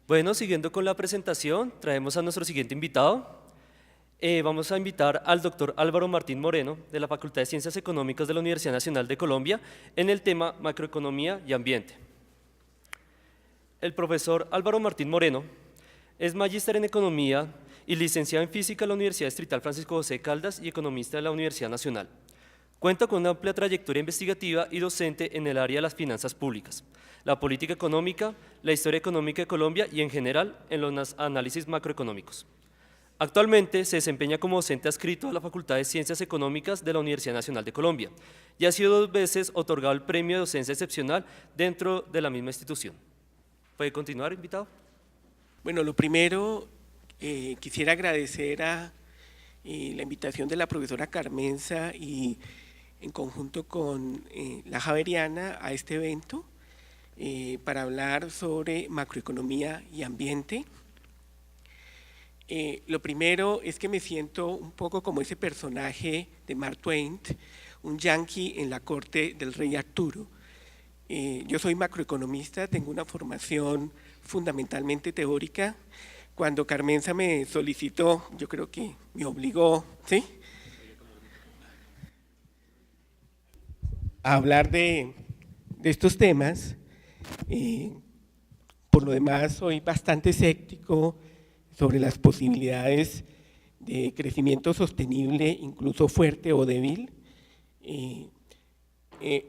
Bueno, siguiendo con la presentación, traemos a nuestro siguiente invitado. Vamos a invitar al doctor Álvaro Martín Moreno, de la Facultad de Ciencias Económicas de la Universidad Nacional de Colombia, en el tema macroeconomía y ambiente. El profesor Álvaro Martín Moreno es magíster en economía y licenciado en física de la Universidad Distrital Francisco José Caldas y economista de la Universidad Nacional. Cuenta con una amplia trayectoria investigativa y docente en el área de las finanzas públicas, la política económica, la historia económica de Colombia y en general en los análisis macroeconómicos. Actualmente se desempeña como docente adscrito a la Facultad de Ciencias Económicas de la Universidad Nacional de Colombia y ha sido 2 veces otorgado el premio de docencia excepcional dentro de la misma institución. ¿Puede continuar, invitado? Bueno, lo primero, quisiera agradecer a la invitación de la profesora Carmenza y en conjunto con la Javeriana a este evento para hablar sobre macroeconomía y ambiente. Lo primero es que me siento un poco como ese personaje de Mark Twain, un yanqui en la corte del rey Arturo. Yo soy macroeconomista, tengo una formación fundamentalmente teórica. Cuando Carmenza me solicitó, yo creo que me obligó, ¿sí?, a hablar de estos temas. Por lo demás, soy bastante escéptico sobre las posibilidades de crecimiento sostenible, incluso fuerte o débil.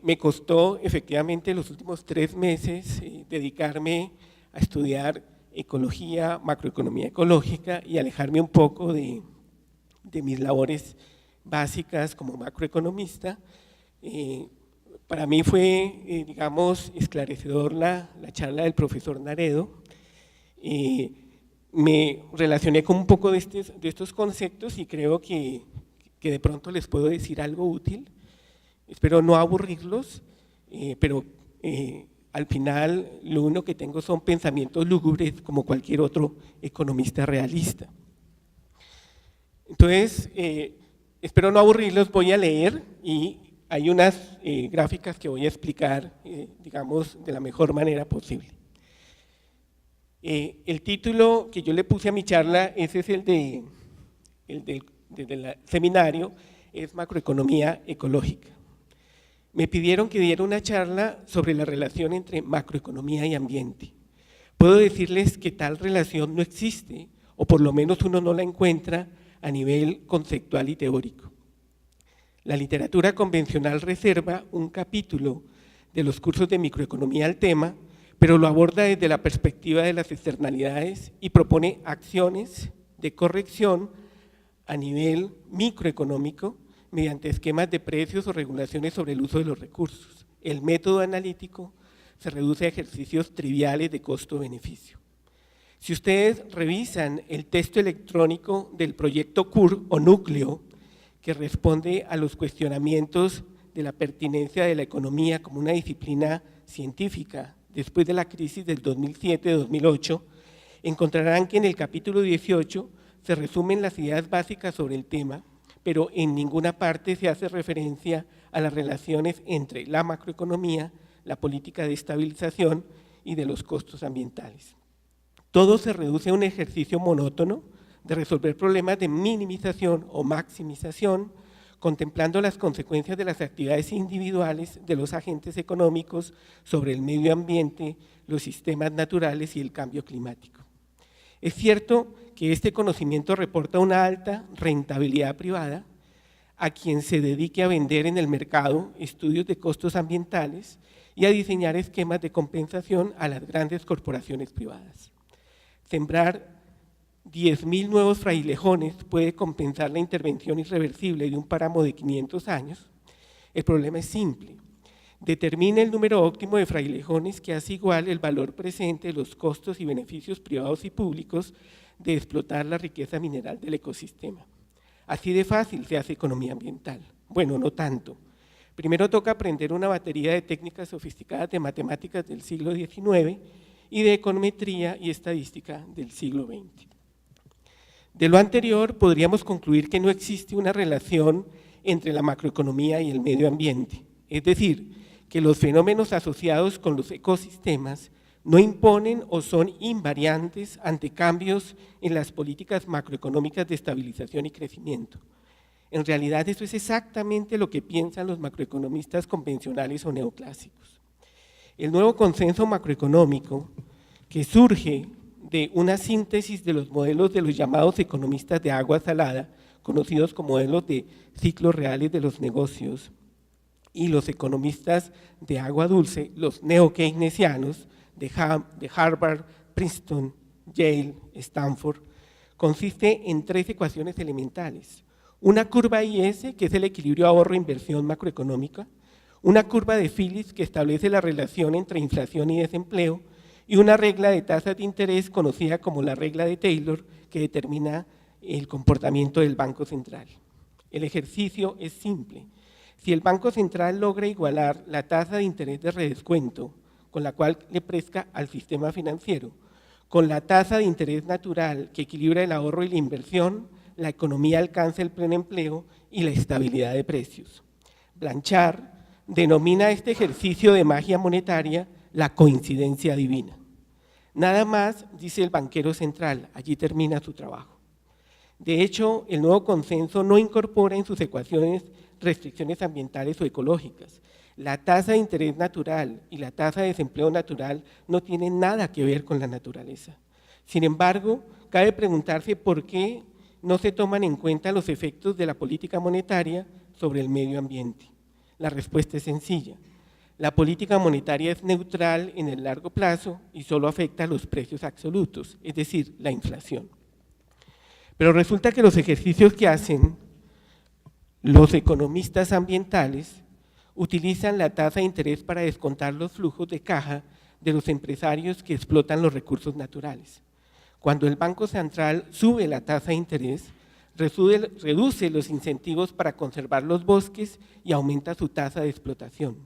Me costó efectivamente los últimos 3 meses dedicarme a estudiar ecología, macroeconomía ecológica y alejarme un poco de mis labores básicas como macroeconomista. Para mí fue, digamos, esclarecedor la charla del profesor Naredo. Me relacioné con un poco de estos conceptos y creo que de pronto les puedo decir algo útil. Espero no aburrirlos, pero al final lo único que tengo son pensamientos lúgubres como cualquier otro economista realista. Entonces, espero no aburrirlos, voy a leer y hay unas gráficas que voy a explicar, digamos, de la mejor manera posible. El título que yo le puse a mi charla, ese es el del seminario, es Macroeconomía Ecológica. Me pidieron que diera una charla sobre la relación entre macroeconomía y ambiente. Puedo decirles que tal relación no existe, o por lo menos uno no la encuentra a nivel conceptual y teórico. La literatura convencional reserva un capítulo de los cursos de microeconomía al tema, pero lo aborda desde la perspectiva de las externalidades y propone acciones de corrección a nivel microeconómico mediante esquemas de precios o regulaciones sobre el uso de los recursos. El método analítico se reduce a ejercicios triviales de costo-beneficio. Si ustedes revisan el texto electrónico del proyecto CUR o núcleo, que responde a los cuestionamientos de la pertinencia de la economía como una disciplina científica después de la crisis del 2007-2008, encontrarán que en el capítulo 18 se resumen las ideas básicas sobre el tema, pero en ninguna parte se hace referencia a las relaciones entre la macroeconomía, la política de estabilización y de los costos ambientales. Todo se reduce a un ejercicio monótono de resolver problemas de minimización o maximización, contemplando las consecuencias de las actividades individuales de los agentes económicos sobre el medio ambiente, los sistemas naturales y el cambio climático. Es cierto que este conocimiento reporta una alta rentabilidad privada a quien se dedique a vender en el mercado estudios de costos ambientales y a diseñar esquemas de compensación a las grandes corporaciones privadas. Sembrar 10.000 nuevos frailejones puede compensar la intervención irreversible de un páramo de 500 años. El problema es simple. Determina el número óptimo de frailejones que hace igual el valor presente de los costos y beneficios privados y públicos de explotar la riqueza mineral del ecosistema. Así de fácil se hace economía ambiental. Bueno, no tanto. Primero toca aprender una batería de técnicas sofisticadas de matemáticas del siglo XIX y de econometría y estadística del siglo XX. De lo anterior, podríamos concluir que no existe una relación entre la macroeconomía y el medio ambiente, es decir, que los fenómenos asociados con los ecosistemas no imponen o son invariantes ante cambios en las políticas macroeconómicas de estabilización y crecimiento. En realidad eso es exactamente lo que piensan los macroeconomistas convencionales o neoclásicos. El nuevo consenso macroeconómico, que surge de una síntesis de los modelos de los llamados economistas de agua salada, conocidos como modelos de ciclos reales de los negocios, y los economistas de agua dulce, los neo-keynesianos de Harvard, Princeton, Yale, Stanford, consiste en 3 ecuaciones elementales. Una curva IS, que es el equilibrio ahorro-inversión macroeconómica, una curva de Phillips, que establece la relación entre inflación y desempleo, y una regla de tasas de interés conocida como la regla de Taylor, que determina el comportamiento del Banco Central. El ejercicio es simple. Si el Banco Central logra igualar la tasa de interés de redescuento con la cual le presta al sistema financiero, con la tasa de interés natural que equilibra el ahorro y la inversión, la economía alcanza el pleno empleo y la estabilidad de precios. Blanchard denomina este ejercicio de magia monetaria la coincidencia divina. Nada más, dice el banquero central, allí termina su trabajo. De hecho, el nuevo consenso no incorpora en sus ecuaciones restricciones ambientales o ecológicas. La tasa de interés natural y la tasa de desempleo natural no tienen nada que ver con la naturaleza. Sin embargo, cabe preguntarse por qué no se toman en cuenta los efectos de la política monetaria sobre el medio ambiente. La respuesta es sencilla. La política monetaria es neutral en el largo plazo y solo afecta a los precios absolutos, es decir, la inflación. Pero resulta que los ejercicios que hacen los economistas ambientales utilizan la tasa de interés para descontar los flujos de caja de los empresarios que explotan los recursos naturales. Cuando el Banco Central sube la tasa de interés, reduce los incentivos para conservar los bosques y aumenta su tasa de explotación.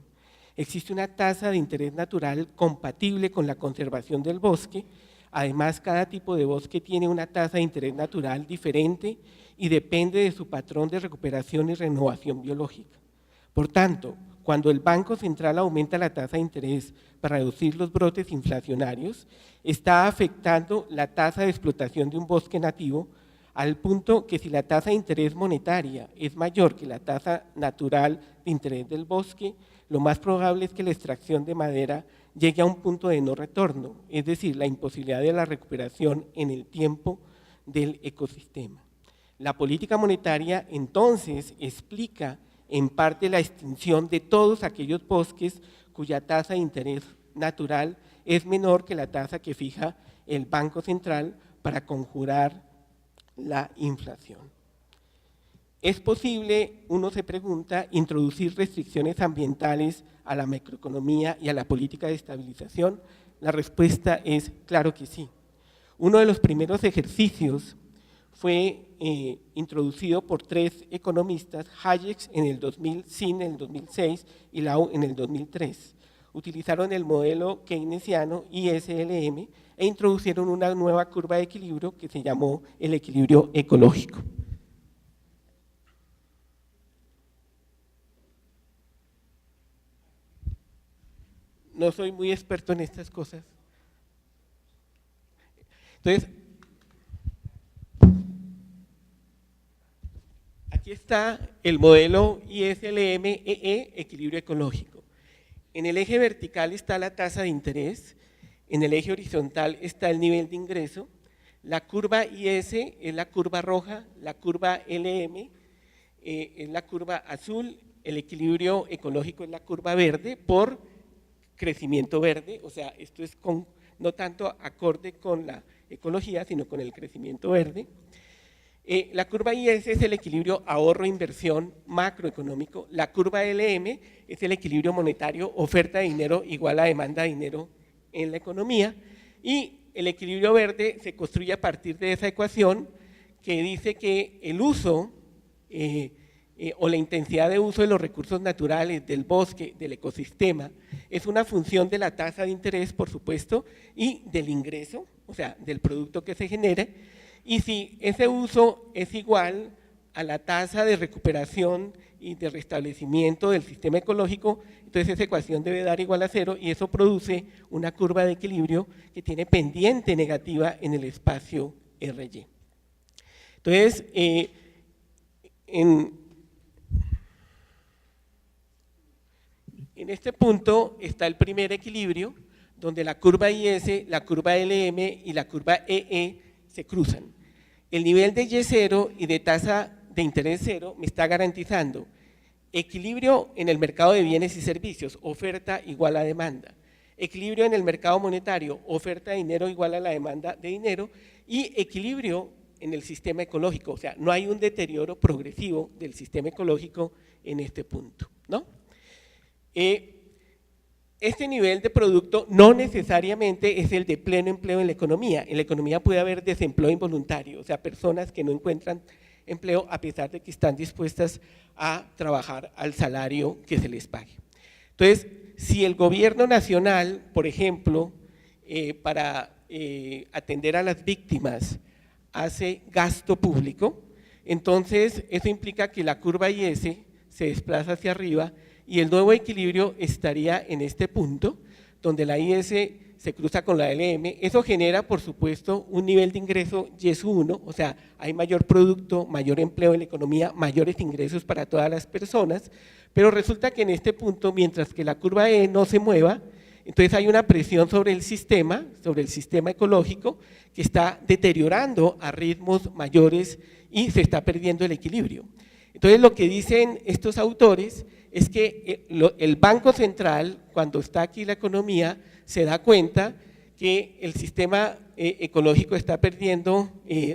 Existe una tasa de interés natural compatible con la conservación del bosque. Además, cada tipo de bosque tiene una tasa de interés natural diferente y depende de su patrón de recuperación y renovación biológica. Por tanto, cuando el Banco Central aumenta la tasa de interés para reducir los brotes inflacionarios, está afectando la tasa de explotación de un bosque nativo al punto que si la tasa de interés monetaria es mayor que la tasa natural de interés del bosque, lo más probable es que la extracción de madera llegue a un punto de no retorno, es decir, la imposibilidad de la recuperación en el tiempo del ecosistema. La política monetaria entonces explica en parte la extinción de todos aquellos bosques cuya tasa de interés natural es menor que la tasa que fija el Banco Central para conjurar la inflación. ¿Es posible, uno se pregunta, introducir restricciones ambientales a la macroeconomía y a la política de estabilización? La respuesta es claro que sí. Uno de los primeros ejercicios fue introducido por 3 economistas, Hayek en el 2000, Sinn en el 2006 y Lau en el 2003. Utilizaron el modelo keynesiano ISLM e introdujeron una nueva curva de equilibrio que se llamó el equilibrio ecológico. No soy muy experto en estas cosas. Entonces, aquí está el modelo ISLM-EE, equilibrio ecológico. En el eje vertical está la tasa de interés, en el eje horizontal está el nivel de ingreso, la curva IS es la curva roja, la curva LM es la curva azul, el equilibrio ecológico es la curva verde por crecimiento verde, o sea, esto es no tanto acorde con la ecología, sino con el crecimiento verde. La curva IS es el equilibrio ahorro-inversión macroeconómico, la curva LM es el equilibrio monetario, oferta de dinero igual a demanda de dinero en la economía, y el equilibrio verde se construye a partir de esa ecuación que dice que el uso o la intensidad de uso de los recursos naturales, del bosque, del ecosistema, es una función de la tasa de interés, por supuesto, y del ingreso, o sea, del producto que se genere, y si ese uso es igual a la tasa de recuperación y de restablecimiento del sistema ecológico, entonces esa ecuación debe dar igual a 0 y eso produce una curva de equilibrio que tiene pendiente negativa en el espacio RY. Entonces, en este punto está el primer equilibrio, donde la curva IS, la curva LM y la curva EE se cruzan. El nivel de Y0 y de tasa de interés cero me está garantizando equilibrio en el mercado de bienes y servicios, oferta igual a demanda. Equilibrio en el mercado monetario, oferta de dinero igual a la demanda de dinero, y equilibrio en el sistema ecológico, o sea, no hay un deterioro progresivo del sistema ecológico en este punto, ¿no? Este nivel de producto no necesariamente es el de pleno empleo en la economía. En la economía puede haber desempleo involuntario, o sea, personas que no encuentran empleo a pesar de que están dispuestas a trabajar al salario que se les pague. Entonces, si el gobierno nacional, por ejemplo, para atender a las víctimas hace gasto público, entonces eso implica que la curva IS se desplaza hacia arriba y el nuevo equilibrio estaría en este punto, donde la IS se cruza con la LM. Eso genera, por supuesto, un nivel de ingreso Y1, o sea, hay mayor producto, mayor empleo en la economía, mayores ingresos para todas las personas, pero resulta que en este punto, mientras que la curva E no se mueva, entonces hay una presión sobre el sistema ecológico, que está deteriorando a ritmos mayores y se está perdiendo el equilibrio. Entonces lo que dicen estos autores es que el Banco Central, cuando está aquí la economía, se da cuenta que el sistema ecológico está perdiendo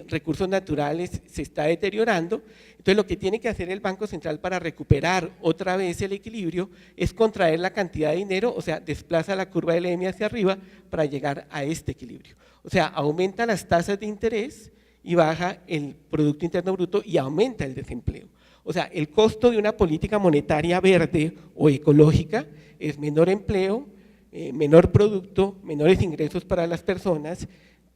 recursos naturales, se está deteriorando. Entonces lo que tiene que hacer el Banco Central para recuperar otra vez el equilibrio es contraer la cantidad de dinero, o sea, desplaza la curva del LM hacia arriba para llegar a este equilibrio. O sea, aumenta las tasas de interés y baja el Producto Interno Bruto y aumenta el desempleo. O sea, el costo de una política monetaria verde o ecológica es menor empleo, menor producto, menores ingresos para las personas,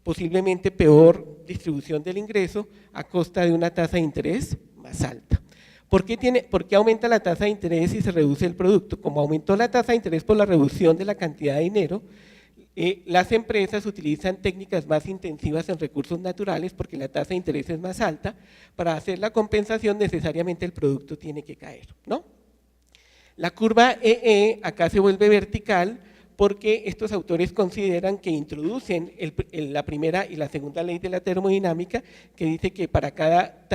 posiblemente peor distribución del ingreso a costa de una tasa de interés más alta. ¿Por qué aumenta la tasa de interés y se reduce el producto? Como aumentó la tasa de interés por la reducción de la cantidad de dinero, las empresas utilizan técnicas más intensivas en recursos naturales porque la tasa de interés es más alta. Para hacer la compensación necesariamente el producto tiene que caer, ¿no? La curva EE acá se vuelve vertical porque estos autores consideran que introducen la primera y la segunda ley de la termodinámica, que dice que para cada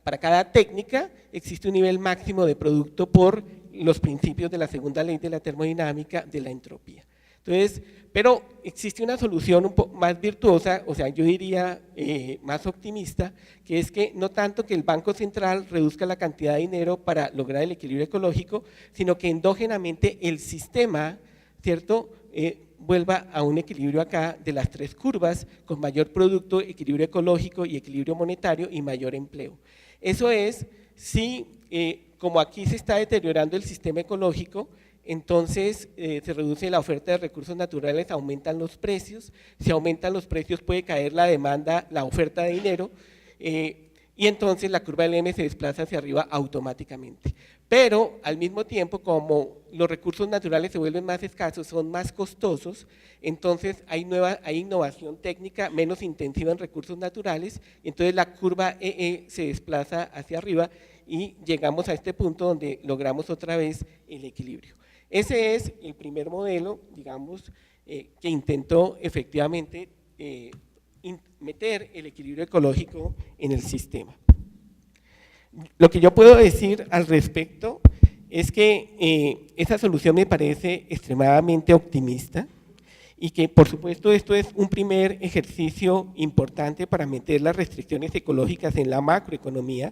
para cada técnica existe un nivel máximo de producto por los principios de la segunda ley de la termodinámica de la entropía. Entonces, pero existe una solución un poco más virtuosa, o sea, yo diría más optimista, que es que no tanto que el Banco Central reduzca la cantidad de dinero para lograr el equilibrio ecológico, sino que endógenamente el sistema, ¿cierto?, vuelva a un equilibrio acá de las tres curvas, con mayor producto, equilibrio ecológico y equilibrio monetario y mayor empleo. Eso es si, como aquí se está deteriorando el sistema ecológico, entonces se reduce la oferta de recursos naturales, aumentan los precios, si aumentan los precios puede caer la demanda, la oferta de dinero, y entonces la curva del M se desplaza hacia arriba automáticamente. Pero al mismo tiempo, como los recursos naturales se vuelven más escasos, son más costosos, entonces hay innovación técnica menos intensiva en recursos naturales, entonces la curva EE se desplaza hacia arriba y llegamos a este punto donde logramos otra vez el equilibrio. Ese es el primer modelo, digamos, que intentó efectivamente meter el equilibrio ecológico en el sistema. Lo que yo puedo decir al respecto es que esa solución me parece extremadamente optimista y que por supuesto esto es un primer ejercicio importante para meter las restricciones ecológicas en la macroeconomía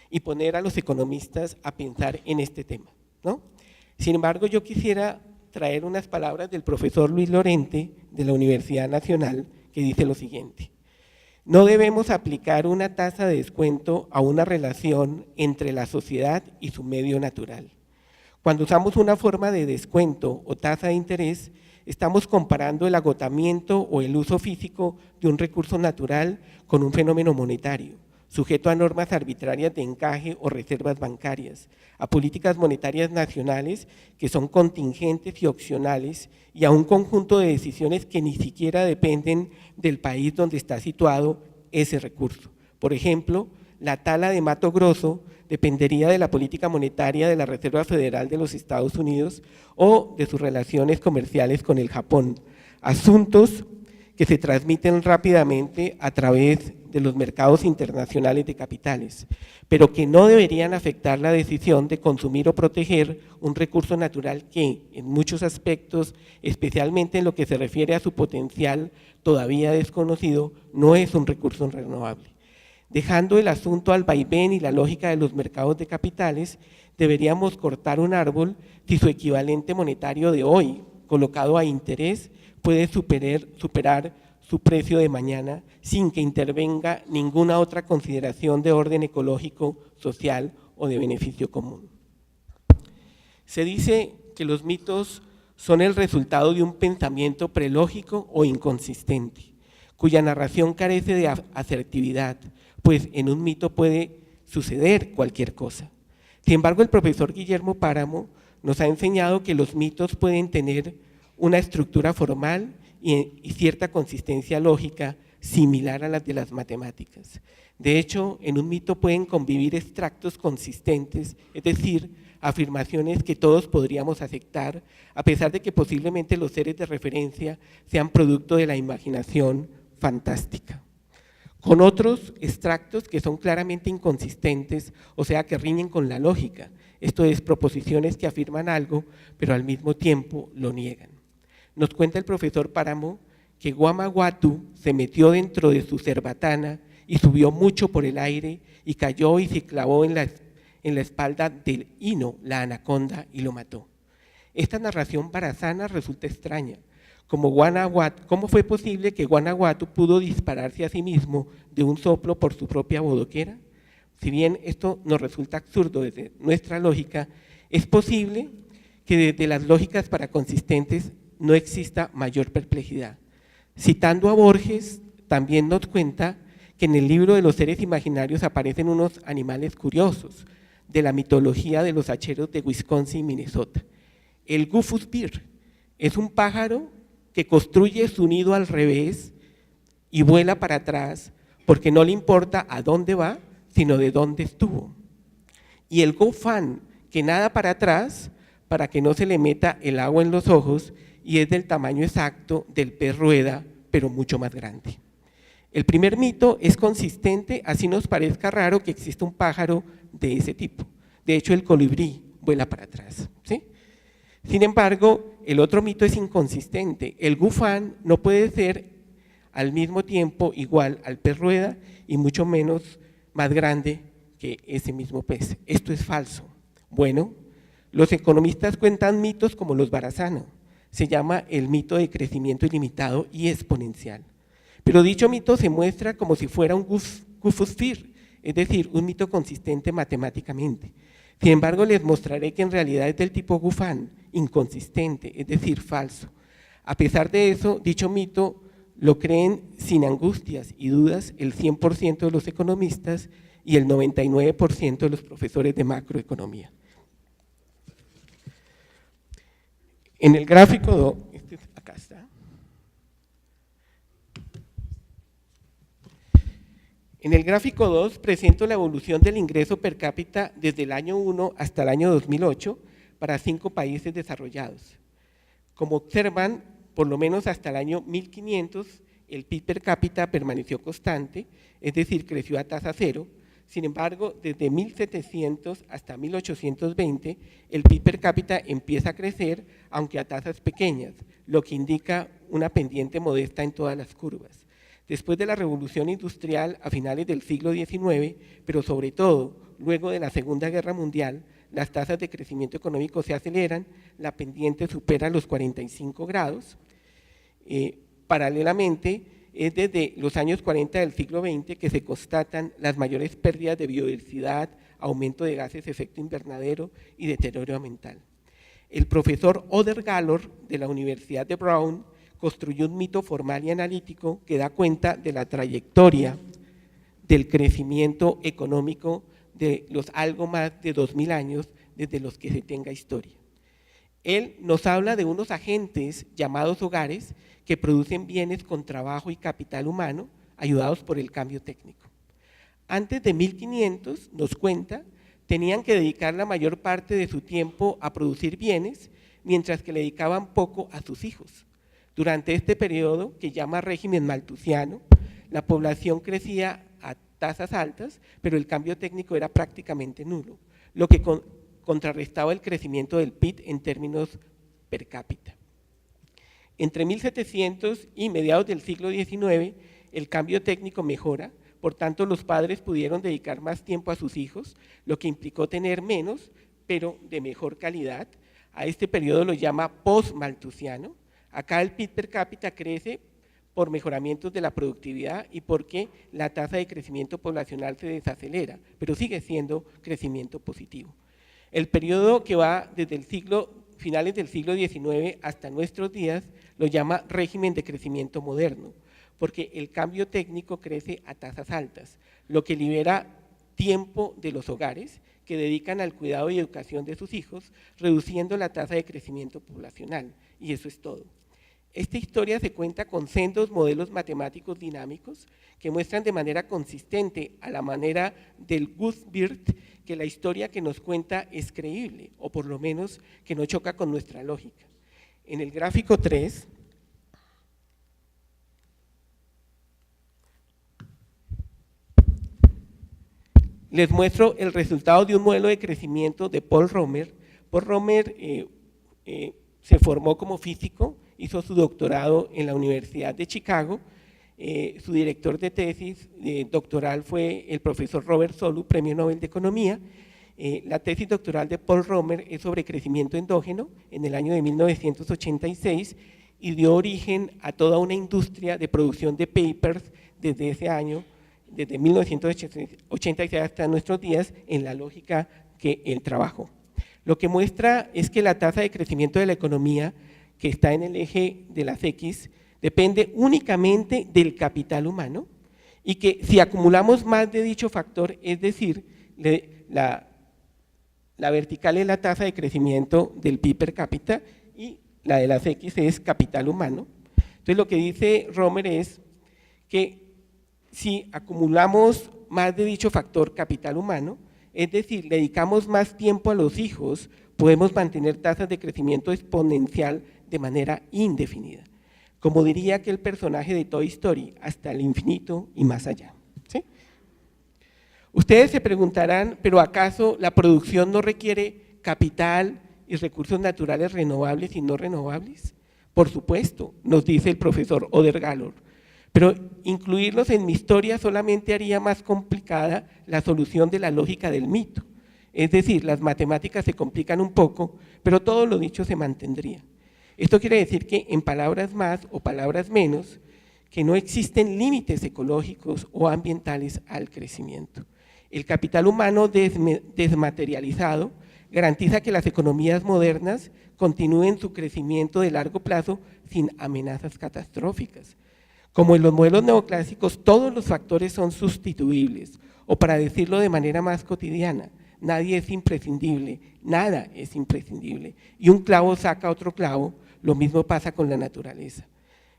y poner a los economistas a pensar en este tema, ¿no? Sin embargo, yo quisiera traer unas palabras del profesor Luis Lorente de la Universidad Nacional que dice lo siguiente: no debemos aplicar una tasa de descuento a una relación entre la sociedad y su medio natural. Cuando usamos una forma de descuento o tasa de interés, estamos comparando el agotamiento o el uso físico de un recurso natural con un fenómeno monetario. sujeto a normas arbitrarias de encaje o reservas bancarias, a políticas monetarias nacionales que son contingentes y opcionales y a un conjunto de decisiones que ni siquiera dependen del país donde está situado ese recurso. Por ejemplo, la tala de Mato Grosso dependería de la política monetaria de la Reserva Federal de los Estados Unidos o de sus relaciones comerciales con el Japón, asuntos que se transmiten rápidamente a través de los mercados internacionales de capitales, pero que no deberían afectar la decisión de consumir o proteger un recurso natural que, en muchos aspectos, especialmente en lo que se refiere a su potencial todavía desconocido, no es un recurso renovable. Dejando el asunto al vaivén y la lógica de los mercados de capitales, deberíamos cortar un árbol si su equivalente monetario de hoy, colocado a interés, puede superar su precio de mañana sin que intervenga ninguna otra consideración de orden ecológico, social o de beneficio común. Se dice que los mitos son el resultado de un pensamiento prelógico o inconsistente, cuya narración carece de asertividad, pues en un mito puede suceder cualquier cosa. Sin embargo, el profesor Guillermo Páramo nos ha enseñado que los mitos pueden tener una estructura formal y cierta consistencia lógica similar a las de las matemáticas. De hecho, en un mito pueden convivir extractos consistentes, es decir, afirmaciones que todos podríamos aceptar, a pesar de que posiblemente los seres de referencia sean producto de la imaginación fantástica, con otros extractos que son claramente inconsistentes, o sea, que riñen con la lógica, esto es, proposiciones que afirman algo, pero al mismo tiempo lo niegan. Nos cuenta el profesor Páramo que Guamaguatu se metió dentro de su cerbatana y subió mucho por el aire y cayó y se clavó en la espalda del Hino, la anaconda, y lo mató. Esta narración barazana resulta extraña. ¿Cómo fue posible que Guanajuato pudo dispararse a sí mismo de un soplo por su propia bodoquera? Si bien esto nos resulta absurdo desde nuestra lógica, es posible que desde las lógicas paraconsistentes no exista mayor perplejidad. Citando a Borges, también nos cuenta que en el libro de los seres imaginarios aparecen unos animales curiosos de la mitología de los hacheros de Wisconsin y Minnesota. El Goofus Bear es un pájaro que construye su nido al revés y vuela para atrás porque no le importa a dónde va, sino de dónde estuvo. Y el Gofan, que nada para atrás para que no se le meta el agua en los ojos y es del tamaño exacto del pez rueda, pero mucho más grande. El primer mito es consistente, así nos parezca raro que exista un pájaro de ese tipo. De hecho, el colibrí vuela para atrás, ¿sí? Sin embargo, el otro mito es inconsistente. El gufán no puede ser al mismo tiempo igual al pez rueda y mucho menos más grande que ese mismo pez. Esto es falso. Bueno, los economistas cuentan mitos como los Barazano. Se llama el mito de crecimiento ilimitado y exponencial. Pero dicho mito se muestra como si fuera un Goofus Bear, es decir, un mito consistente matemáticamente. Sin embargo, les mostraré que en realidad es del tipo Gufán, inconsistente, es decir, falso. A pesar de eso, dicho mito lo creen sin angustias y dudas el 100% de los economistas y el 99% de los profesores de macroeconomía. En el gráfico, acá está. En el gráfico 2 presento la evolución del ingreso per cápita desde el año 1 hasta el año 2008 para 5 países desarrollados. Como observan, por lo menos hasta el año 1500, el PIB per cápita permaneció constante, es decir, creció a tasa cero. Sin embargo, desde 1700 hasta 1820, el PIB per cápita empieza a crecer, aunque a tasas pequeñas, lo que indica una pendiente modesta en todas las curvas. Después de la revolución industrial a finales del siglo XIX, pero sobre todo luego de la Segunda Guerra Mundial, las tasas de crecimiento económico se aceleran, la pendiente supera los 45 grados. Paralelamente, es desde los años 40 del siglo XX que se constatan las mayores pérdidas de biodiversidad, aumento de gases de efecto invernadero y deterioro ambiental. El profesor Oder Gallor de la Universidad de Brown construyó un mito formal y analítico que da cuenta de la trayectoria del crecimiento económico de los algo más de 2000 años desde los que se tenga historia. Él nos habla de unos agentes llamados hogares que producen bienes con trabajo y capital humano ayudados por el cambio técnico. Antes de 1500, nos cuenta, tenían que dedicar la mayor parte de su tiempo a producir bienes, mientras que le dedicaban poco a sus hijos. Durante este periodo, que llama régimen malthusiano, la población crecía a tasas altas, pero el cambio técnico era prácticamente nulo, lo que contrarrestaba el crecimiento del PIB en términos per cápita. Entre 1700 y mediados del siglo XIX, el cambio técnico mejora, por tanto los padres pudieron dedicar más tiempo a sus hijos, lo que implicó tener menos, pero de mejor calidad. A este periodo lo llama post-malthusiano. Acá el PIB per cápita crece por mejoramientos de la productividad y porque la tasa de crecimiento poblacional se desacelera, pero sigue siendo crecimiento positivo. El periodo que va desde finales del siglo XIX hasta nuestros días lo llama régimen de crecimiento moderno, porque el cambio técnico crece a tasas altas, lo que libera tiempo de los hogares que dedican al cuidado y educación de sus hijos, reduciendo la tasa de crecimiento poblacional, y eso es todo. Esta historia se cuenta con sendos modelos matemáticos dinámicos que muestran de manera consistente, a la manera del Guthbert, que la historia que nos cuenta es creíble, o por lo menos que no choca con nuestra lógica. En el gráfico 3, les muestro el resultado de un modelo de crecimiento de Paul Romer. Paul Romer se formó como físico, hizo su doctorado en la Universidad de Chicago, su director de tesis doctoral fue el profesor Robert Solow, Premio Nobel de Economía. La tesis doctoral de Paul Romer es sobre crecimiento endógeno en el año de 1986 y dio origen a toda una industria de producción de papers desde ese año, desde 1986 hasta nuestros días, en la lógica que él trabajó. Lo que muestra es que la tasa de crecimiento de la economía, que está en el eje de las X, depende únicamente del capital humano y que si acumulamos más de dicho factor, es decir, la vertical es la tasa de crecimiento del PIB per cápita y la de las X es capital humano. Entonces lo que dice Romer es que si acumulamos más de dicho factor capital humano, es decir, le dedicamos más tiempo a los hijos, podemos mantener tasas de crecimiento exponencial de manera indefinida. Como diría aquel personaje de Toy Story, hasta el infinito y más allá. ¿Sí? Ustedes se preguntarán, ¿pero acaso la producción no requiere capital y recursos naturales renovables y no renovables? Por supuesto, nos dice el profesor Odergaard, pero incluirlos en mi historia solamente haría más complicada la solución de la lógica del mito. Es decir, las matemáticas se complican un poco, pero todo lo dicho se mantendría. Esto quiere decir que en palabras más o palabras menos, que no existen límites ecológicos o ambientales al crecimiento. El capital humano desmaterializado garantiza que las economías modernas continúen su crecimiento de largo plazo sin amenazas catastróficas. Como en los modelos neoclásicos, todos los factores son sustituibles, o para decirlo de manera más cotidiana, nadie es imprescindible, nada es imprescindible, y un clavo saca otro clavo, lo mismo pasa con la naturaleza.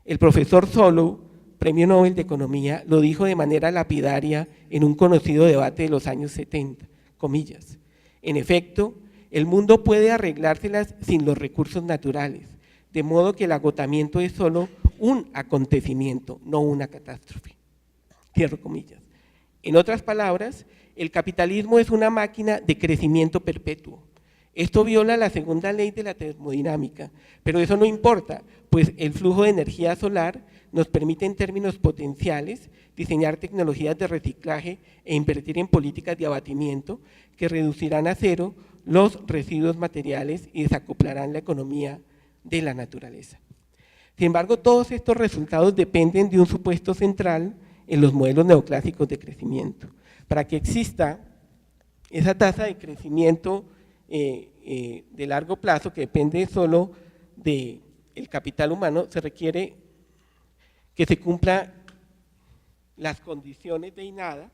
El profesor Solow, Premio Nobel de Economía, lo dijo de manera lapidaria en un conocido debate de los años 70, comillas, en efecto, el mundo puede arreglárselas sin los recursos naturales, de modo que el agotamiento es solo un acontecimiento, no una catástrofe. Cierro comillas. En otras palabras, el capitalismo es una máquina de crecimiento perpetuo. Esto viola la segunda ley de la termodinámica, pero eso no importa, pues el flujo de energía solar nos permite en términos potenciales diseñar tecnologías de reciclaje e invertir en políticas de abatimiento que reducirán a cero los residuos materiales y desacoplarán la economía de la naturaleza. Sin embargo, todos estos resultados dependen de un supuesto central en los modelos neoclásicos de crecimiento. Para que exista esa tasa de crecimiento de largo plazo que depende solo del capital humano, se requiere que se cumplan las condiciones de INADA,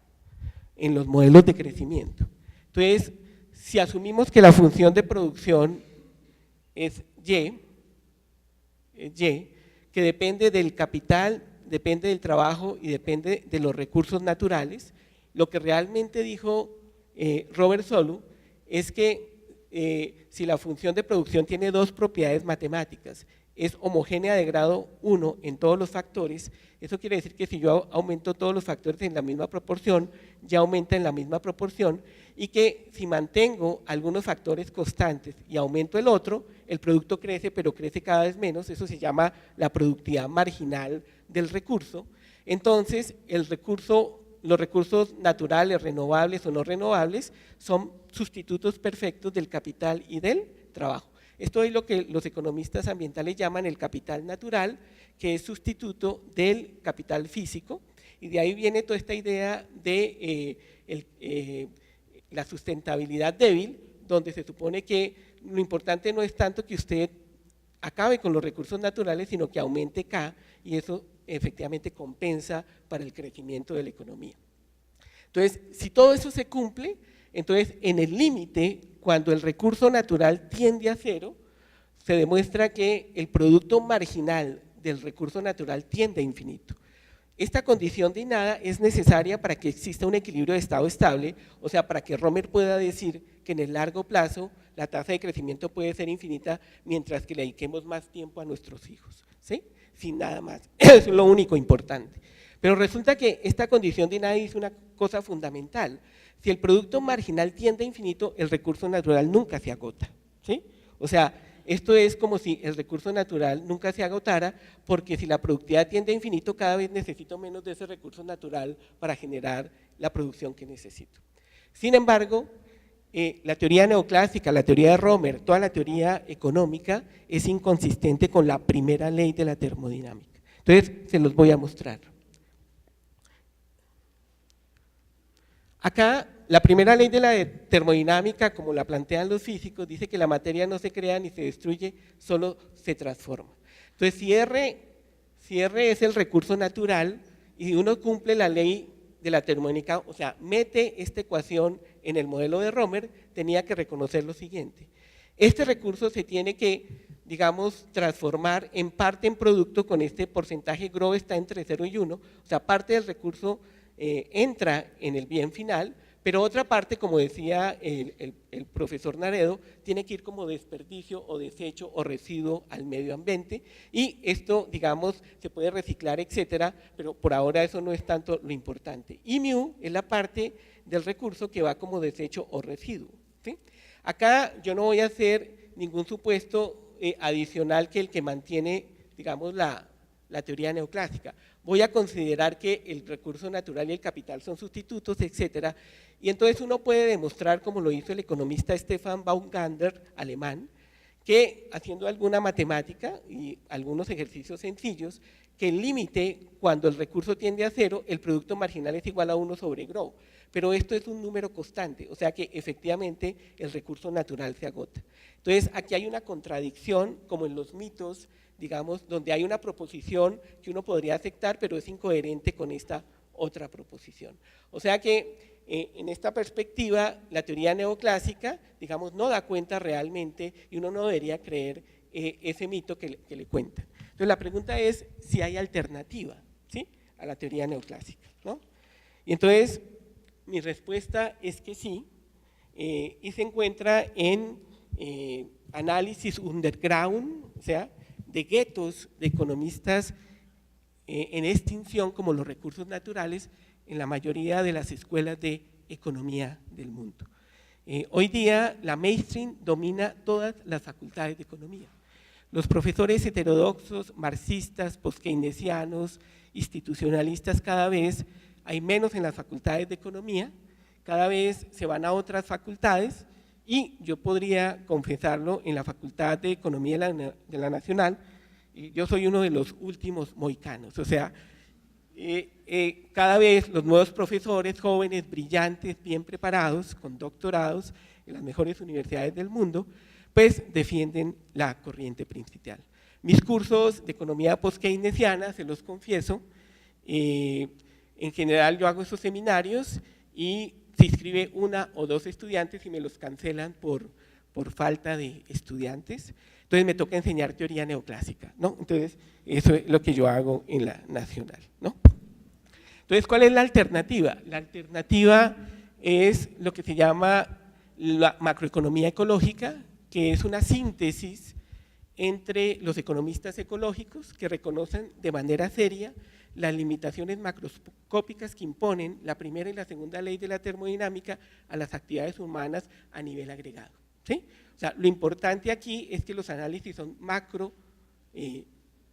en los modelos de crecimiento. Entonces, si asumimos que la función de producción es Y, que depende del capital, depende del trabajo y depende de los recursos naturales, lo que realmente dijo Robert Solow es que si la función de producción tiene dos propiedades matemáticas, es homogénea de grado 1 en todos los factores, eso quiere decir que si yo aumento todos los factores en la misma proporción, ya aumenta en la misma proporción, y que si mantengo algunos factores constantes y aumento el otro, el producto crece, pero crece cada vez menos, eso se llama la productividad marginal del recurso. Entonces, los recursos naturales, renovables o no renovables, son sustitutos perfectos del capital y del trabajo. Esto es lo que los economistas ambientales llaman el capital natural, que es sustituto del capital físico, y de ahí viene toda esta idea de la sustentabilidad débil, donde se supone que lo importante no es tanto que usted acabe con los recursos naturales, sino que aumente K, y eso efectivamente compensa para el crecimiento de la economía. Entonces, si todo eso se cumple, entonces en el límite, cuando el recurso natural tiende a cero, se demuestra que el producto marginal del recurso natural tiende a infinito. Esta condición de nada es necesaria para que exista un equilibrio de estado estable, o sea, para que Romer pueda decir que en el largo plazo la tasa de crecimiento puede ser infinita mientras que le dediquemos más tiempo a nuestros hijos, ¿sí? Sin nada más, eso es lo único importante. Pero resulta que esta condición de nada es una cosa fundamental. Si el producto marginal tiende a infinito, el recurso natural nunca se agota, ¿sí? O sea, esto es como si el recurso natural nunca se agotara, porque si la productividad tiende a infinito, cada vez necesito menos de ese recurso natural para generar la producción que necesito. Sin embargo, la teoría neoclásica, la teoría de Romer, toda la teoría económica es inconsistente con la primera ley de la termodinámica. Entonces, se los voy a mostrar. Acá, la primera ley de la termodinámica, como la plantean los físicos, dice que la materia no se crea ni se destruye, solo se transforma. Entonces, si R es el recurso natural y uno cumple la ley de la termodinámica, o sea, mete esta ecuación en el modelo de Romer, tenía que reconocer lo siguiente. Este recurso se tiene que, digamos, transformar en parte en producto con este porcentaje GRO está entre 0 y 1, o sea, parte del recurso entra en el bien final, pero otra parte, como decía el profesor Naredo, tiene que ir como desperdicio o desecho o residuo al medio ambiente, y esto, digamos, se puede reciclar, etcétera, pero por ahora eso no es tanto lo importante. Y mu es la parte del recurso que va como desecho o residuo, ¿sí? Acá yo no voy a hacer ningún supuesto adicional que el que mantiene, digamos, la teoría neoclásica. Voy a considerar que el recurso natural y el capital son sustitutos, etcétera, y entonces uno puede demostrar, como lo hizo el economista Stefan Baumgartner, alemán, que haciendo alguna matemática y algunos ejercicios sencillos, que el límite, cuando el recurso tiende a cero, el producto marginal es igual a 1 sobre GRO, pero esto es un número constante, o sea que efectivamente el recurso natural se agota. Entonces aquí hay una contradicción, como en los mitos, digamos, donde hay una proposición que uno podría aceptar, pero es incoherente con esta otra proposición. O sea que en esta perspectiva, la teoría neoclásica, digamos, no da cuenta realmente y uno no debería creer ese mito que le cuenta. Entonces la pregunta es si hay alternativa, ¿sí?, a la teoría neoclásica, ¿no? Y entonces mi respuesta es que sí, y se encuentra en análisis underground, o sea, de guetos de economistas en extinción como los recursos naturales en la mayoría de las escuelas de economía del mundo. Hoy día la mainstream domina todas las facultades de economía. Los profesores heterodoxos, marxistas, postkeynesianos, institucionalistas, cada vez hay menos en las facultades de economía, cada vez se van a otras facultades, y yo podría confesarlo, en la Facultad de Economía de la Nacional, yo soy uno de los últimos mohicanos, o sea, cada vez los nuevos profesores jóvenes, brillantes, bien preparados, con doctorados en las mejores universidades del mundo, pues defienden la corriente principal. Mis cursos de economía post-keynesiana, se los confieso, en general yo hago esos seminarios y se inscribe una o dos estudiantes y me los cancelan por falta de estudiantes. Entonces me toca enseñar teoría neoclásica, ¿no? Entonces eso es lo que yo hago en la nacional, ¿no? Entonces, ¿cuál es la alternativa? La alternativa es lo que se llama la macroeconomía ecológica, que es una síntesis entre los economistas ecológicos que reconocen de manera seria las limitaciones macroscópicas que imponen la primera y la segunda ley de la termodinámica a las actividades humanas a nivel agregado, ¿sí? O sea, lo importante aquí es que los análisis son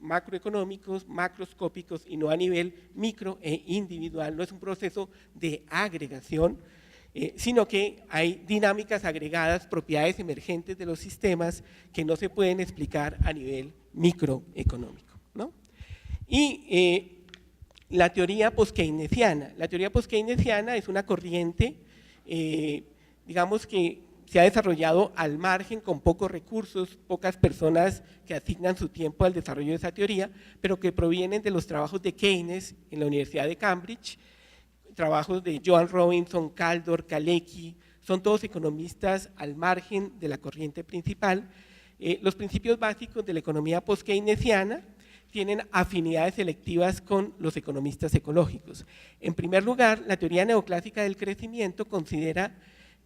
macroeconómicos, macroscópicos y no a nivel micro e individual, no es un proceso de agregación, sino que hay dinámicas agregadas, propiedades emergentes de los sistemas que no se pueden explicar a nivel microeconómico, ¿no? Y la teoría post-keynesiana. La teoría post-keynesiana es una corriente, digamos que se ha desarrollado al margen, con pocos recursos, pocas personas que asignan su tiempo al desarrollo de esa teoría, pero que provienen de los trabajos de Keynes en la Universidad de Cambridge, trabajos de Joan Robinson, Kaldor, Kalecki, son todos economistas al margen de la corriente principal. Los principios básicos de la economía post-keynesiana tienen afinidades selectivas con los economistas ecológicos. En primer lugar, la teoría neoclásica del crecimiento considera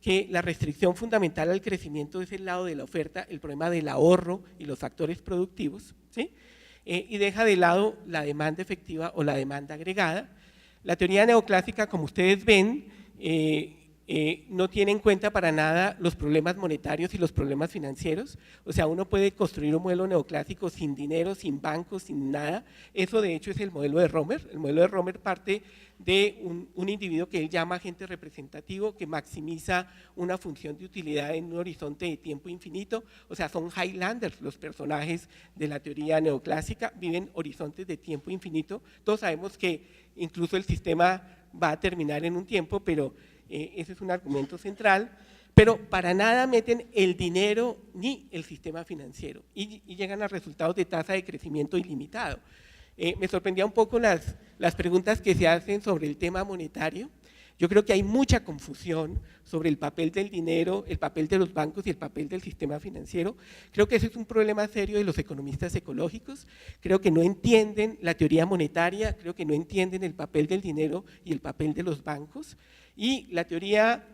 que la restricción fundamental al crecimiento es el lado de la oferta, el problema del ahorro y los factores productivos, ¿sí? Y deja de lado la demanda efectiva o la demanda agregada. La teoría neoclásica, como ustedes ven, no tiene en cuenta para nada los problemas monetarios y los problemas financieros. O sea, uno puede construir un modelo neoclásico sin dinero, sin bancos, sin nada. Eso de hecho es el modelo de Romer. El modelo de Romer parte de un individuo que él llama agente representativo, que maximiza una función de utilidad en un horizonte de tiempo infinito. O sea, son Highlanders los personajes de la teoría neoclásica, viven horizontes de tiempo infinito. Todos sabemos que incluso el sistema va a terminar en un tiempo, pero ese es un argumento central, pero para nada meten el dinero ni el sistema financiero y llegan a resultados de tasa de crecimiento ilimitado. Me sorprendía un poco las preguntas que se hacen sobre el tema monetario. Yo creo que hay mucha confusión sobre el papel del dinero, el papel de los bancos y el papel del sistema financiero. Creo que ese es un problema serio de los economistas ecológicos. Creo que no entienden la teoría monetaria, creo que no entienden el papel del dinero y el papel de los bancos. Y la teoría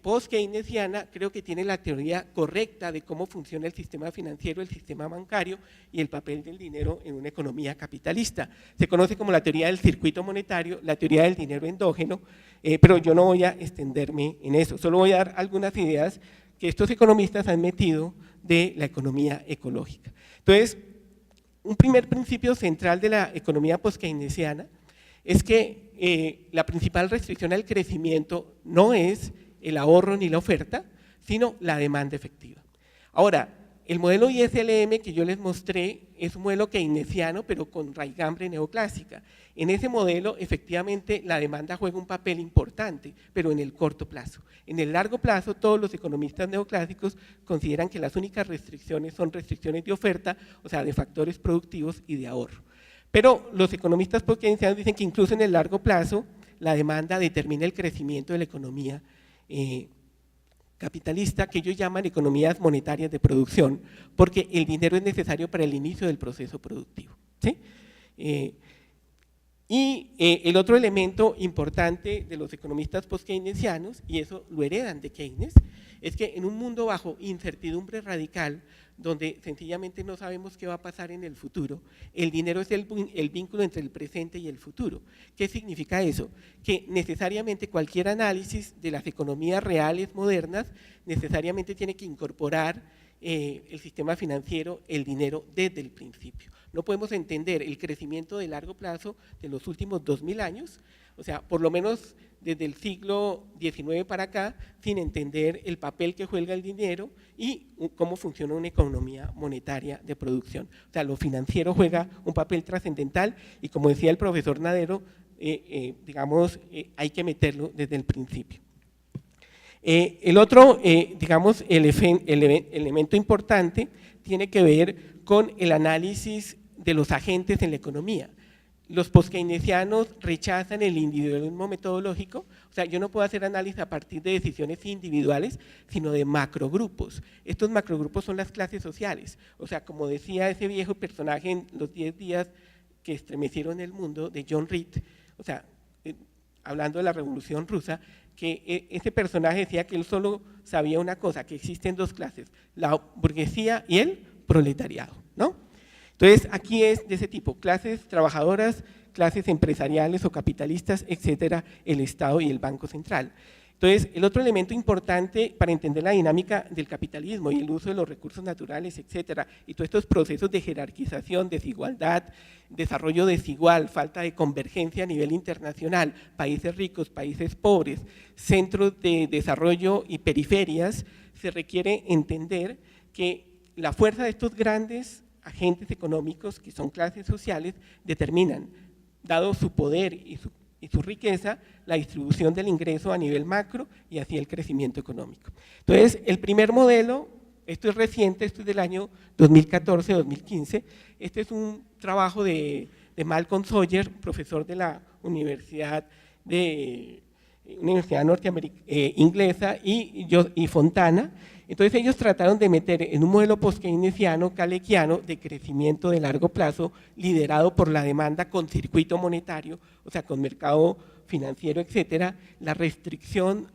post-keynesiana creo que tiene la teoría correcta de cómo funciona el sistema financiero, el sistema bancario y el papel del dinero en una economía capitalista. Se conoce como la teoría del circuito monetario, la teoría del dinero endógeno, pero yo no voy a extenderme en eso, solo voy a dar algunas ideas que estos economistas han metido de la economía ecológica. Entonces, un primer principio central de la economía post-keynesiana es que la principal restricción al crecimiento no es el ahorro ni la oferta, sino la demanda efectiva. Ahora, el modelo ISLM que yo les mostré es un modelo keynesiano, pero con raigambre neoclásica. En ese modelo, efectivamente, la demanda juega un papel importante, pero en el corto plazo. En el largo plazo, todos los economistas neoclásicos consideran que las únicas restricciones son restricciones de oferta, o sea, de factores productivos y de ahorro. Pero los economistas post-keynesianos dicen que incluso en el largo plazo, la demanda determina el crecimiento de la economía capitalista, que ellos llaman economías monetarias de producción, porque el dinero es necesario para el inicio del proceso productivo, ¿sí? El otro elemento importante de los economistas post-keynesianos, y eso lo heredan de Keynes, es que en un mundo bajo incertidumbre radical, donde sencillamente no sabemos qué va a pasar en el futuro, el dinero es el vínculo entre el presente y el futuro. ¿Qué significa eso? Que necesariamente cualquier análisis de las economías reales modernas necesariamente tiene que incorporar el sistema financiero, el dinero desde el principio. No podemos entender el crecimiento de largo plazo de los últimos 2000 años, o sea, por lo menos desde el siglo XIX para acá, sin entender el papel que juega el dinero y cómo funciona una economía monetaria de producción. O sea, lo financiero juega un papel trascendental y, como decía el profesor Nadero, digamos, hay que meterlo desde el principio. El otro, digamos, el elemento importante tiene que ver con el análisis de los agentes en la economía. los poskeynesianos rechazan el individualismo metodológico, o sea, yo no puedo hacer análisis a partir de decisiones individuales, sino de macrogrupos. Estos macrogrupos son las clases sociales, o sea, como decía ese viejo personaje en Los 10 días que estremecieron el mundo, de John Reed, o sea, hablando de la Revolución Rusa, que ese personaje decía que él solo sabía una cosa, que existen dos clases, la burguesía y el proletariado, ¿no? Entonces, aquí es de ese tipo, clases trabajadoras, clases empresariales o capitalistas, etcétera, el Estado y el Banco Central. Entonces, el otro elemento importante para entender la dinámica del capitalismo y el uso de los recursos naturales, etcétera, y todos estos procesos de jerarquización, desigualdad, desarrollo desigual, falta de convergencia a nivel internacional, países ricos, países pobres, centros de desarrollo y periferias, se requiere entender que la fuerza de estos grandes agentes económicos, que son clases sociales, determinan, dado su poder y su riqueza, la distribución del ingreso a nivel macro y así el crecimiento económico. Entonces, el primer modelo, esto es reciente, esto es del año 2014-2015, este es un trabajo de Malcolm Sawyer, profesor de la Universidad inglesa y Fontana. Entonces ellos trataron de meter en un modelo post-keynesiano, kalekiano, de crecimiento de largo plazo, liderado por la demanda con circuito monetario, o sea, con mercado financiero, etcétera, la restricción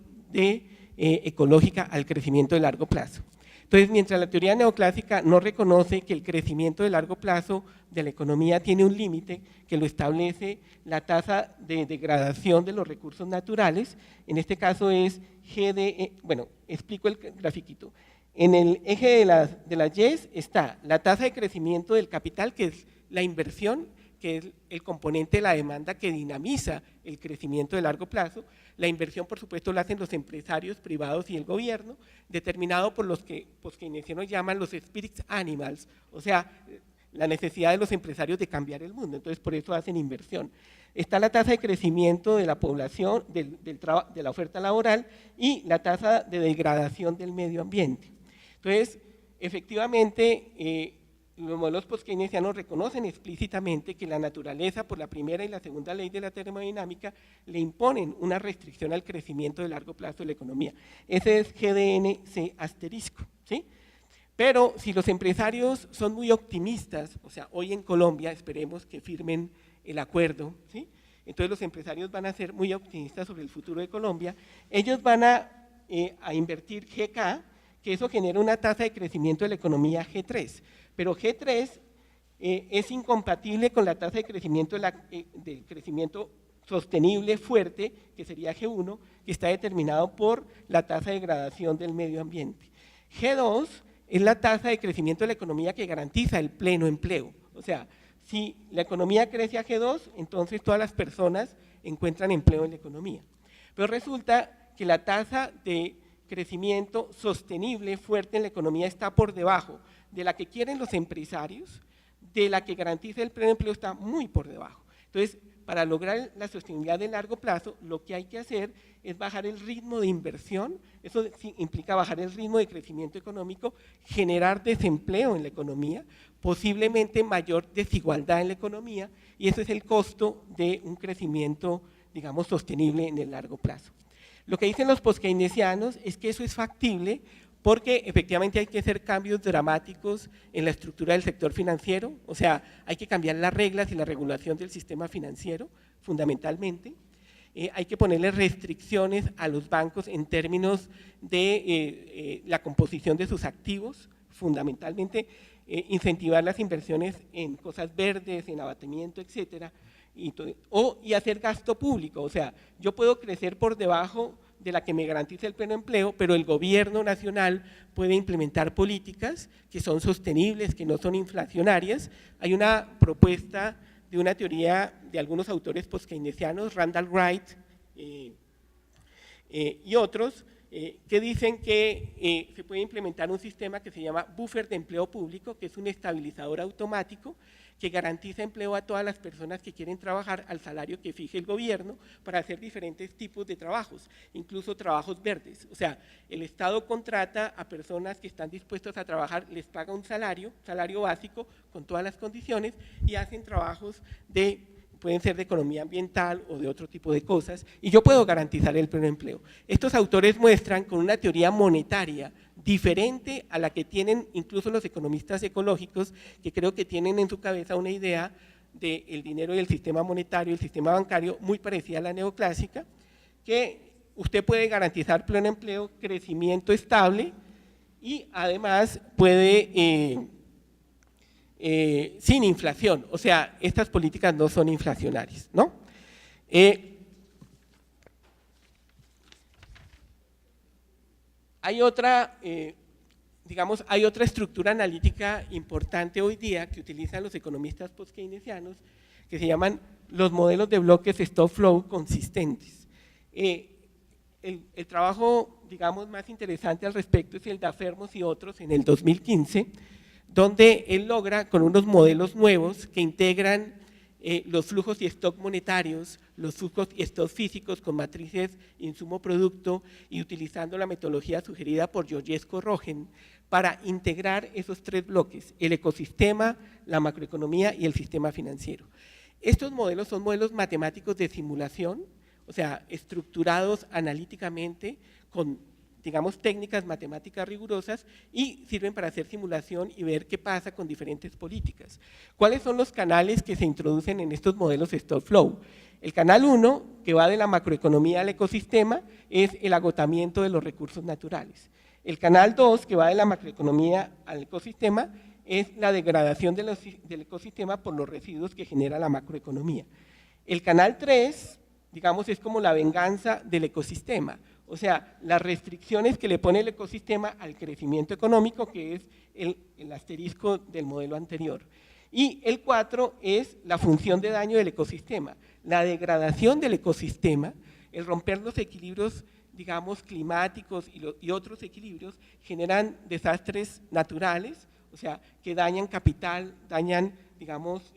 ecológica al crecimiento de largo plazo. Entonces, mientras la teoría neoclásica no reconoce que el crecimiento de largo plazo de la economía tiene un límite que lo establece la tasa de degradación de los recursos naturales, en este caso es GDE, bueno, explico el grafiquito. En el eje de las Y está la tasa de crecimiento del capital, que es la inversión, que es el componente de la demanda que dinamiza el crecimiento de largo plazo. La inversión, por supuesto, la hacen los empresarios privados y el gobierno, determinado por los que keynesianos llaman los spirit animals, o sea, la necesidad de los empresarios de cambiar el mundo, entonces por eso hacen inversión. Está la tasa de crecimiento de la población, de la oferta laboral y la tasa de degradación del medio ambiente. Entonces, efectivamente, los modelos post-keynesianos reconocen explícitamente que la naturaleza, por la primera y la segunda ley de la termodinámica, le imponen una restricción al crecimiento de largo plazo de la economía. Ese es GDNC asterisco, ¿sí? Pero si los empresarios son muy optimistas, o sea, hoy en Colombia esperemos que firmen el acuerdo, ¿sí? Entonces los empresarios van a ser muy optimistas sobre el futuro de Colombia, ellos van a invertir GK, que eso genera una tasa de crecimiento de la economía G3, pero G3 es incompatible con la tasa de crecimiento, del crecimiento sostenible fuerte, que sería G1, que está determinado por la tasa de degradación del medio ambiente. G2 es la tasa de crecimiento de la economía que garantiza el pleno empleo, o sea, si la economía crece a G2, entonces todas las personas encuentran empleo en la economía. Pero resulta que la tasa de crecimiento sostenible fuerte en la economía está por debajo de la que quieren los empresarios, de la que garantiza el pleno empleo está muy por debajo. Entonces, para lograr la sostenibilidad de largo plazo, lo que hay que hacer es bajar el ritmo de inversión, eso implica bajar el ritmo de crecimiento económico, generar desempleo en la economía, posiblemente mayor desigualdad en la economía, y eso es el costo de un crecimiento, digamos, sostenible en el largo plazo. Lo que dicen los post-keynesianos es que eso es factible porque efectivamente hay que hacer cambios dramáticos en la estructura del sector financiero, o sea, hay que cambiar las reglas y la regulación del sistema financiero, fundamentalmente. Hay que ponerle restricciones a los bancos en términos de la composición de sus activos, fundamentalmente incentivar las inversiones en cosas verdes, en abatimiento, etcétera, y hacer gasto público, o sea, yo puedo crecer por debajo de la que me garantiza el pleno empleo, pero el gobierno nacional puede implementar políticas que son sostenibles, que no son inflacionarias. Hay una propuesta de una teoría de algunos autores post-keynesianos, Randall Wright y otros, que dicen que se puede implementar un sistema que se llama buffer de empleo público, que es un estabilizador automático que garantiza empleo a todas las personas que quieren trabajar al salario que fije el gobierno para hacer diferentes tipos de trabajos, incluso trabajos verdes. O sea, el Estado contrata a personas que están dispuestas a trabajar, les paga un salario básico con todas las condiciones y hacen trabajos de pueden ser de economía ambiental o de otro tipo de cosas, y yo puedo garantizar el pleno empleo. Estos autores muestran con una teoría monetaria diferente a la que tienen incluso los economistas ecológicos, que creo que tienen en su cabeza una idea del dinero y el sistema monetario, el sistema bancario, muy parecida a la neoclásica, que usted puede garantizar pleno empleo, crecimiento estable y además puede, sin inflación, o sea, estas políticas no son inflacionarias, ¿no? Hay otra, digamos, hay otra estructura analítica importante hoy día que utilizan los economistas post-keynesianos que se llaman los modelos de bloques stop-flow consistentes. El trabajo, digamos, más interesante al respecto es el de Afermos y otros en el 2015, donde él logra con unos modelos nuevos que integran los flujos y stock monetarios, los flujos y stock físicos con matrices insumo-producto y utilizando la metodología sugerida por Georgescu-Rogen para integrar esos tres bloques, el ecosistema, la macroeconomía y el sistema financiero. Estos modelos son modelos matemáticos de simulación, o sea, estructurados analíticamente con, digamos, técnicas matemáticas rigurosas y sirven para hacer simulación y ver qué pasa con diferentes políticas. ¿Cuáles son los canales que se introducen en estos modelos stop flow? El canal 1, que va de la macroeconomía al ecosistema, es el agotamiento de los recursos naturales. El canal 2, que va de la macroeconomía al ecosistema, es la degradación del ecosistema por los residuos que genera la macroeconomía. El canal 3, digamos, es como la venganza del ecosistema, o sea, las restricciones que le pone el ecosistema al crecimiento económico, que es el asterisco del modelo anterior. Y el 4 es la función de daño del ecosistema, la degradación del ecosistema, el romper los equilibrios, digamos, climáticos y otros equilibrios, generan desastres naturales, o sea, que dañan capital, dañan, digamos,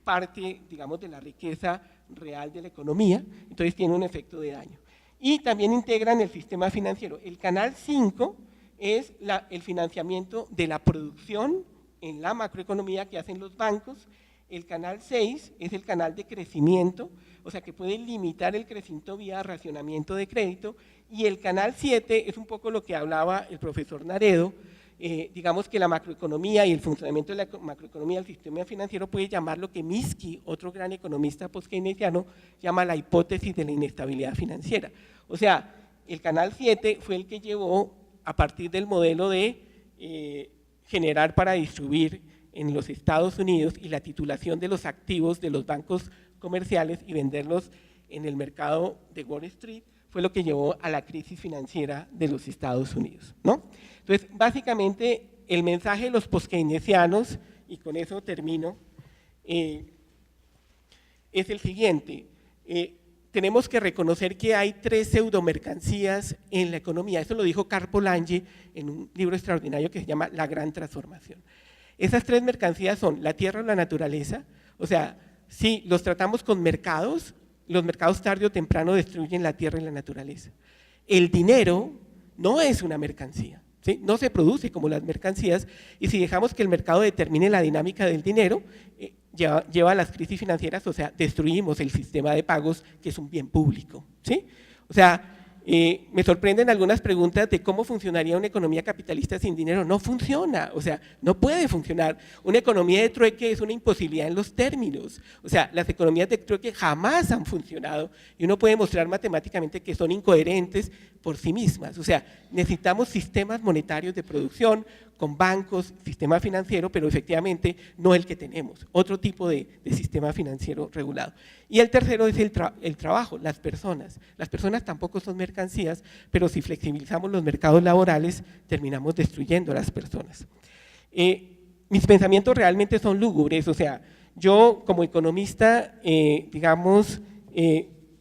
parte, digamos, de la riqueza real de la economía, entonces tiene un efecto de daño. Y también integran el sistema financiero. El canal 5 es el financiamiento de la producción en la macroeconomía que hacen los bancos. El canal 6 es el canal de crecimiento, o sea que puede limitar el crecimiento vía racionamiento de crédito. Y el canal 7 es un poco lo que hablaba el profesor Naredo, digamos que la macroeconomía y el funcionamiento de la macroeconomía del sistema financiero puede llamar lo que Minsky, otro gran economista post-keynesiano, llama la hipótesis de la inestabilidad financiera. O sea, el canal 7 fue el que llevó a partir del modelo de generar para distribuir en los Estados Unidos y la titulación de los activos de los bancos comerciales y venderlos en el mercado de Wall Street, fue lo que llevó a la crisis financiera de los Estados Unidos, ¿no? Entonces, básicamente, el mensaje de los post-keynesianos, y con eso termino, es el siguiente. Tenemos que reconocer que hay tres pseudomercancías en la economía. Eso lo dijo Carpo Lange en un libro extraordinario que se llama La Gran Transformación. Esas tres mercancías son la tierra o la naturaleza, o sea, si los tratamos con mercados, los mercados tarde o temprano destruyen la tierra y la naturaleza. El dinero no es una mercancía, ¿sí? No se produce como las mercancías, y si dejamos que el mercado determine la dinámica del dinero, lleva a las crisis financieras, o sea, destruimos el sistema de pagos, que es un bien público, ¿sí? O sea, me sorprenden algunas preguntas de cómo funcionaría una economía capitalista sin dinero. No funciona, o sea, no puede funcionar. Una economía de trueque es una imposibilidad en los términos, o sea, las economías de trueque jamás han funcionado y uno puede mostrar matemáticamente que son incoherentes por sí mismas. O sea, necesitamos sistemas monetarios de producción con bancos, sistema financiero, pero efectivamente no el que tenemos, otro tipo de sistema financiero regulado. Y el tercero es el trabajo, las personas. Las personas tampoco son mercancías, pero si flexibilizamos los mercados laborales, terminamos destruyendo a las personas. Mis pensamientos realmente son lúgubres, o sea, yo como economista, digamos,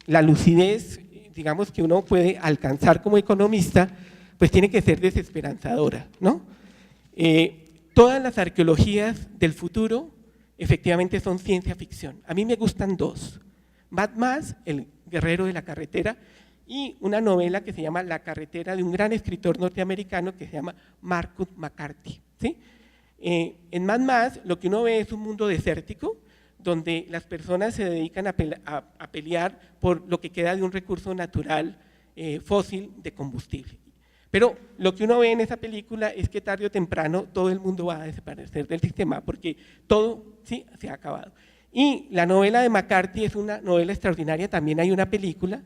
la lucidez, digamos, que uno puede alcanzar como economista, pues tiene que ser desesperanzadora, ¿no? Todas las arqueologías del futuro efectivamente son ciencia ficción. A mí me gustan dos, Mad Max, el guerrero de la carretera, y una novela que se llama La carretera, de un gran escritor norteamericano que se llama Marcus McCarthy, ¿sí? En Mad Max lo que uno ve es un mundo desértico donde las personas se dedican a pelear por lo que queda de un recurso natural fósil de combustible. Pero lo que uno ve en esa película es que tarde o temprano todo el mundo va a desaparecer del sistema, porque todo sí se ha acabado. Y la novela de McCarthy es una novela extraordinaria, también hay una película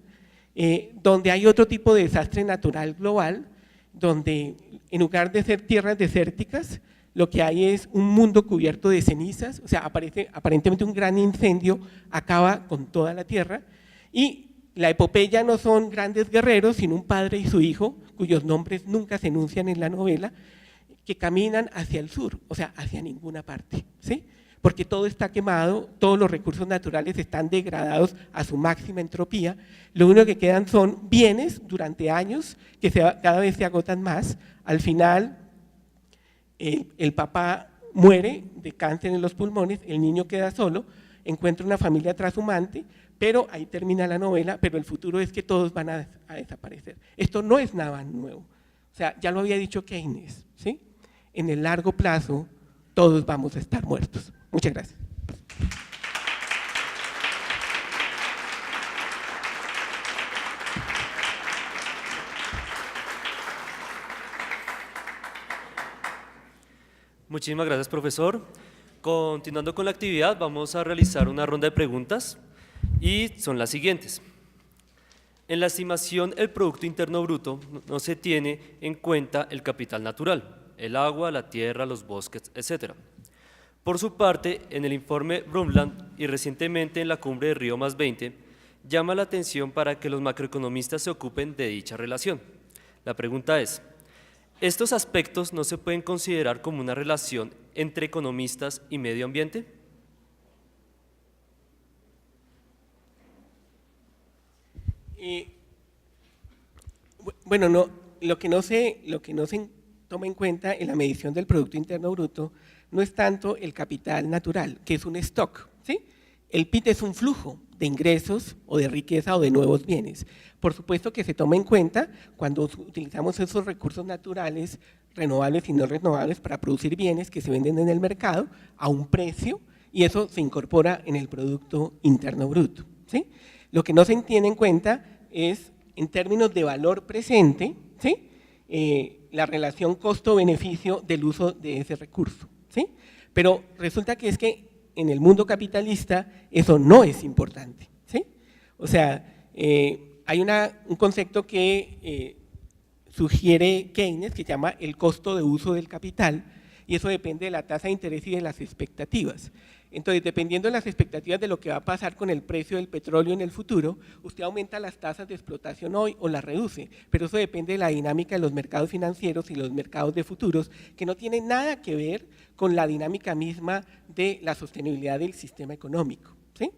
donde hay otro tipo de desastre natural global, donde en lugar de ser tierras desérticas, lo que hay es un mundo cubierto de cenizas, o sea, aparentemente un gran incendio acaba con toda la tierra, y la epopeya no son grandes guerreros, sino un padre y su hijo, cuyos nombres nunca se enuncian en la novela, que caminan hacia el sur, o sea, hacia ninguna parte, ¿sí? Porque todo está quemado, todos los recursos naturales están degradados a su máxima entropía, lo único que quedan son bienes durante años que cada vez se agotan más, al final el papá muere de cáncer en los pulmones, el niño queda solo, encuentra una familia transhumante, pero ahí termina la novela, pero el futuro es que todos van a desaparecer. Esto no es nada nuevo, o sea, ya lo había dicho Keynes, ¿sí? En el largo plazo todos vamos a estar muertos. Muchas gracias. Muchísimas gracias, profesor. Continuando con la actividad, vamos a realizar una ronda de preguntas y son las siguientes. En la estimación del Producto Interno Bruto no se tiene en cuenta el capital natural, el agua, la tierra, los bosques, etc. Por su parte, en el informe Brundtland y recientemente en la cumbre de Río +20, llama la atención para que los macroeconomistas se ocupen de dicha relación. La pregunta es, ¿estos aspectos no se pueden considerar como una relación entre economistas y medio ambiente? Bueno, no, lo que no se toma en cuenta en la medición del Producto Interno Bruto no es tanto el capital natural, que es un stock, ¿sí? El PIB es un flujo de ingresos o de riqueza o de nuevos bienes. Por supuesto que se toma en cuenta cuando utilizamos esos recursos naturales, renovables y no renovables, para producir bienes que se venden en el mercado a un precio, y eso se incorpora en el Producto Interno Bruto, ¿sí? Lo que no se tiene en cuenta es, en términos de valor presente, ¿sí? La relación costo-beneficio del uso de ese recurso, ¿sí? Pero resulta que es que en el mundo capitalista eso no es importante, ¿sí? O sea, hay un concepto que sugiere Keynes que se llama el costo de uso del capital, y eso depende de la tasa de interés y de las expectativas. Entonces, dependiendo de las expectativas de lo que va a pasar con el precio del petróleo en el futuro, usted aumenta las tasas de explotación hoy o las reduce, pero eso depende de la dinámica de los mercados financieros y los mercados de futuros, que no tiene nada que ver con la dinámica misma de la sostenibilidad del sistema económico, ¿sí?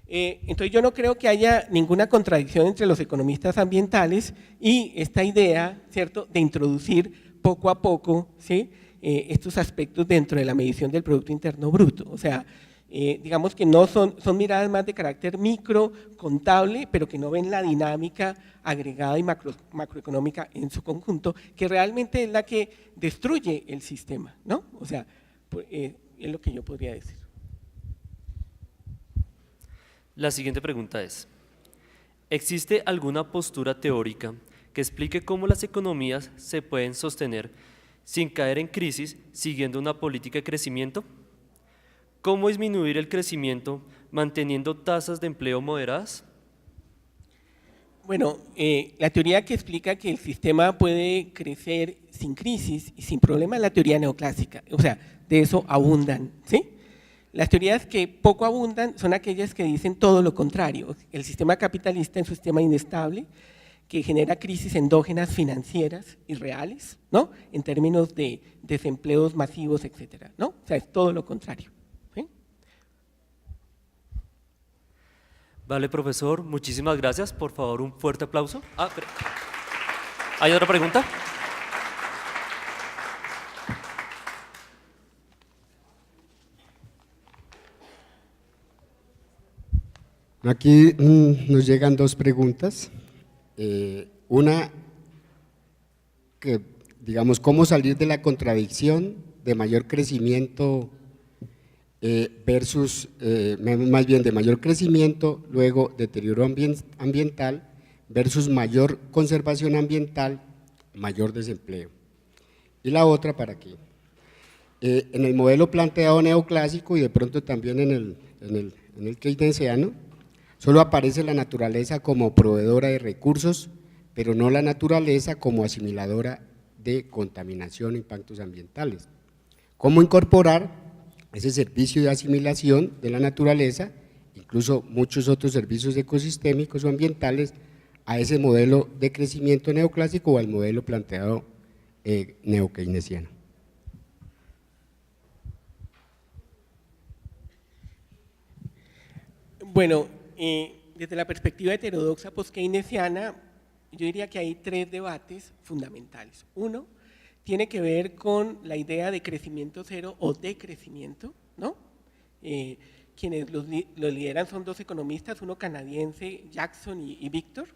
Entonces yo no creo que haya ninguna contradicción entre los economistas ambientales y esta idea, ¿cierto?, de introducir poco a poco, ¿sí?, estos aspectos dentro de la medición del Producto Interno Bruto. O sea, digamos que no son miradas más de carácter micro, contable, pero que no ven la dinámica agregada y macroeconómica en su conjunto, que realmente es la que destruye el sistema, ¿no? O sea, es lo que yo podría decir. La siguiente pregunta es, ¿existe alguna postura teórica que explique cómo las economías se pueden sostener sin caer en crisis siguiendo una política de crecimiento? ¿Cómo disminuir el crecimiento manteniendo tasas de empleo moderadas? Bueno, la teoría que explica que el sistema puede crecer sin crisis y sin problema es la teoría neoclásica, o sea, de eso abundan, ¿sí? Las teorías que poco abundan son aquellas que dicen todo lo contrario. El sistema capitalista es un sistema inestable que genera crisis endógenas financieras y reales, ¿no?, en términos de desempleos masivos, etcétera, ¿no? O sea, es todo lo contrario, ¿sí? Vale, profesor, muchísimas gracias. Por favor, un fuerte aplauso. ¿Hay otra pregunta? Aquí nos llegan dos preguntas. Una, que digamos, ¿cómo salir de la contradicción de mayor crecimiento versus, más bien de mayor crecimiento, luego deterioro ambiental versus mayor conservación ambiental, mayor desempleo. Y la otra para aquí. En el modelo planteado neoclásico y de pronto también en el keynesiano, solo aparece la naturaleza como proveedora de recursos, pero no la naturaleza como asimiladora de contaminación e impactos ambientales. ¿Cómo incorporar ese servicio de asimilación de la naturaleza, incluso muchos otros servicios ecosistémicos o ambientales, a ese modelo de crecimiento neoclásico o al modelo planteado neokeynesiano? Bueno, desde la perspectiva heterodoxa post-keynesiana, yo diría que hay tres debates fundamentales. Uno, tiene que ver con la idea de crecimiento cero o decrecimiento, ¿no? Quienes los lideran son dos economistas, uno canadiense, Jackson y Victor.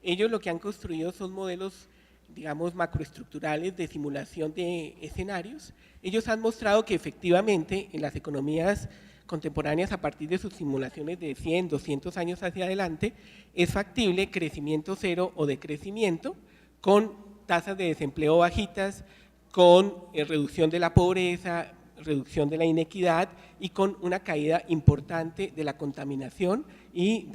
Ellos lo que han construido son modelos, digamos, macroestructurales de simulación de escenarios. Ellos han mostrado que efectivamente en las economías contemporáneas, a partir de sus simulaciones de 100, 200 años hacia adelante, es factible crecimiento cero o decrecimiento con tasas de desempleo bajitas, con reducción de la pobreza, reducción de la inequidad y con una caída importante de la contaminación y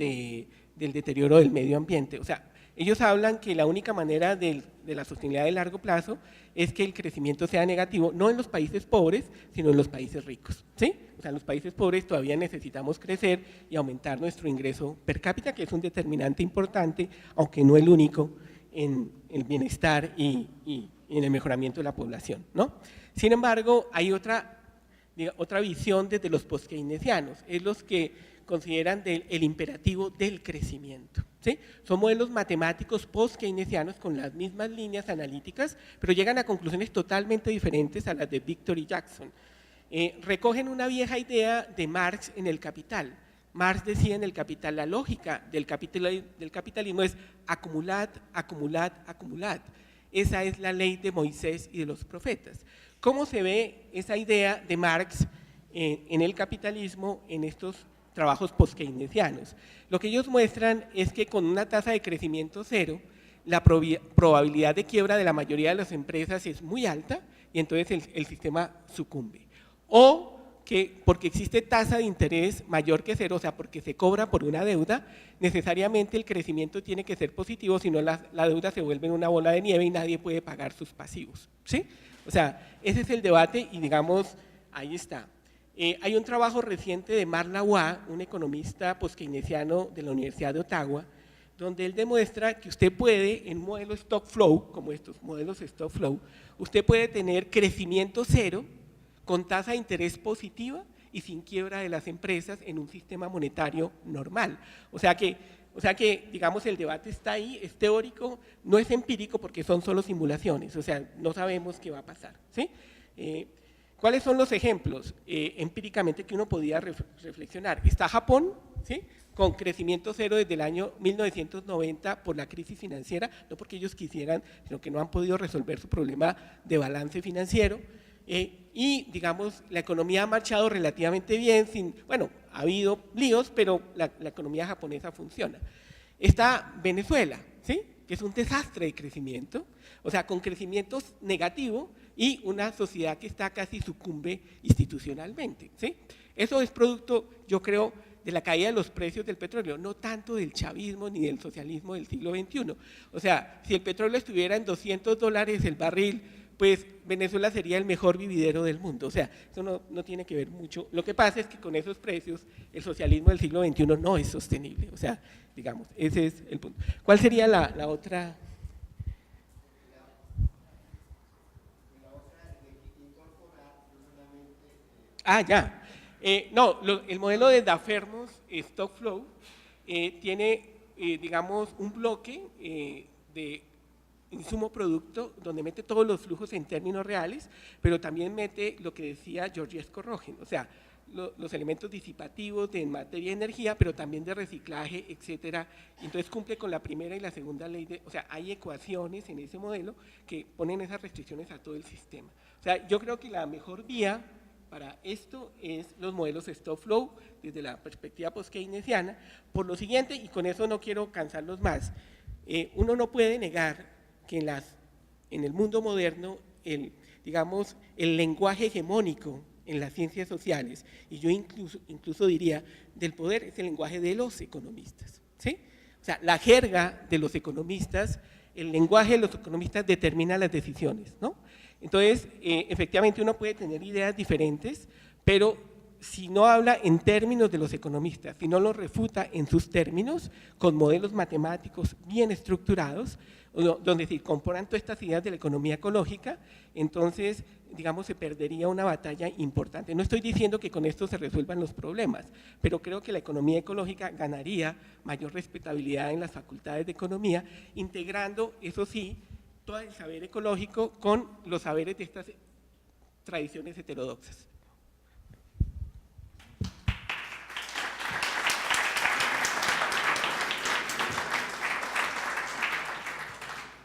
del deterioro del medio ambiente. O sea, ellos hablan que la única manera de la sostenibilidad de largo plazo es que el crecimiento sea negativo, no en los países pobres, sino en los países ricos, ¿sí? O sea, en los países pobres todavía necesitamos crecer y aumentar nuestro ingreso per cápita, que es un determinante importante, aunque no el único, en el bienestar y en el mejoramiento de la población, ¿no? Sin embargo, hay otra visión desde los post-keynesianos, es los que consideran el imperativo del crecimiento, ¿sí? Son modelos matemáticos post-keynesianos con las mismas líneas analíticas, pero llegan a conclusiones totalmente diferentes a las de Victor y Jackson. Recogen una vieja idea de Marx en El Capital. Marx decía en El Capital, la lógica del capitalismo es acumulad, acumulad, acumulad. Esa es la ley de Moisés y de los profetas. ¿Cómo se ve esa idea de Marx en el capitalismo en estos trabajos post-keynesianos? Lo que ellos muestran es que con una tasa de crecimiento cero, la probabilidad de quiebra de la mayoría de las empresas es muy alta y entonces el sistema sucumbe. O que porque existe tasa de interés mayor que cero, o sea, porque se cobra por una deuda, necesariamente el crecimiento tiene que ser positivo, si no la deuda se vuelve una bola de nieve y nadie puede pagar sus pasivos, ¿sí? O sea, ese es el debate y digamos, ahí está. Hay un trabajo reciente de Marc Lavoie, un economista post-keynesiano de la Universidad de Ottawa, donde él demuestra que usted puede, en modelo stock flow, como estos modelos stock flow, usted puede tener crecimiento cero con tasa de interés positiva y sin quiebra de las empresas en un sistema monetario normal. O sea que, digamos, el debate está ahí, es teórico, no es empírico porque son solo simulaciones, o sea, no sabemos qué va a pasar, ¿sí? ¿Cuáles son los ejemplos empíricamente que uno podía reflexionar? Está Japón, ¿sí?, con crecimiento cero desde el año 1990 por la crisis financiera, no porque ellos quisieran, sino que no han podido resolver su problema de balance financiero. Y digamos, la economía ha marchado relativamente bien, bueno, ha habido líos, pero la economía japonesa funciona. Está Venezuela, ¿sí?, que es un desastre de crecimiento, o sea, con crecimiento negativo y una sociedad que está casi sucumbe institucionalmente, ¿sí? Eso es producto, yo creo, de la caída de los precios del petróleo, no tanto del chavismo ni del socialismo del siglo XXI. O sea, si el petróleo estuviera en $200 el barril, pues Venezuela sería el mejor vividero del mundo. O sea, eso no tiene que ver mucho. Lo que pasa es que con esos precios el socialismo del siglo XXI no es sostenible. O sea, digamos, ese es el punto. ¿Cuál sería la otra? Ah, ya. No, el modelo de Dafermos Stock Flow tiene, digamos, un bloque de insumo producto donde mete todos los flujos en términos reales, pero también mete lo que decía Georgescu Rogen, o sea, los elementos disipativos de materia y energía, pero también de reciclaje, etcétera. Entonces cumple con la primera y la segunda ley o sea, hay ecuaciones en ese modelo que ponen esas restricciones a todo el sistema. O sea, yo creo que la mejor vía para esto es los modelos Stock-Flow desde la perspectiva post-keynesiana, por lo siguiente, y con eso no quiero cansarlos más, uno no puede negar que en el mundo moderno, digamos, el lenguaje hegemónico en las ciencias sociales, y yo incluso diría del poder, es el lenguaje de los economistas, ¿sí? O sea, la jerga de los economistas, el lenguaje de los economistas determina las decisiones, ¿no? Entonces, efectivamente uno puede tener ideas diferentes, pero si no habla en términos de los economistas, si no los refuta en sus términos, con modelos matemáticos bien estructurados, donde se incorporan todas estas ideas de la economía ecológica, entonces, digamos, se perdería una batalla importante. No estoy diciendo que con esto se resuelvan los problemas, pero creo que la economía ecológica ganaría mayor respetabilidad en las facultades de economía, integrando, eso sí, todo el saber ecológico con los saberes de estas tradiciones heterodoxas.